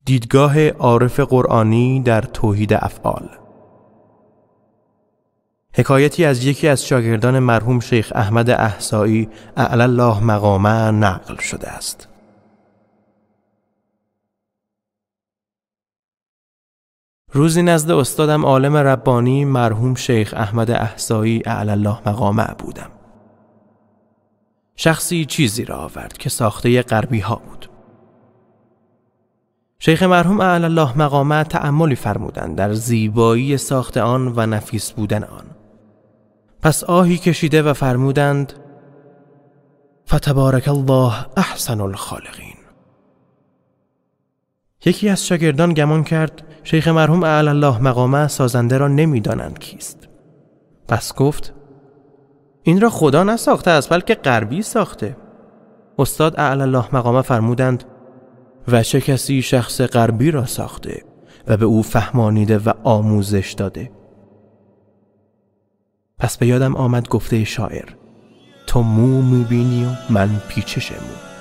دیدگاه عارف قرآنی در توحید افعال. حکایتی از یکی از شاگردان مرحوم شیخ احمد احصایی اعلی الله مقامه نقل شده است. روزی نزد استادم عالم ربانی مرحوم شیخ احمد احصایی اعلی الله مقامه بودم. شخصی چیزی را آورد که ساخته غربی ها بود. شیخ مرحوم اعلی الله مقامه تأملی فرمودند در زیبایی ساخت آن و نفیس بودن آن. پس آهی کشیده و فرمودند: فتبارک الله احسن الخالقین. یکی از شاگردان گمان کرد شیخ مرحوم اعلی الله مقامه سازنده را نمی‌دانند کیست. پس گفت: این را خدا نساخته است بلکه غربی ساخته. استاد اعلی الله مقامه فرمودند: و چه کسی شخص غربی را ساخته و به او فهمانیده و آموزش داده؟ پس به یادم آمد گفته شاعر: تو مو میبینی و من پیچش مو.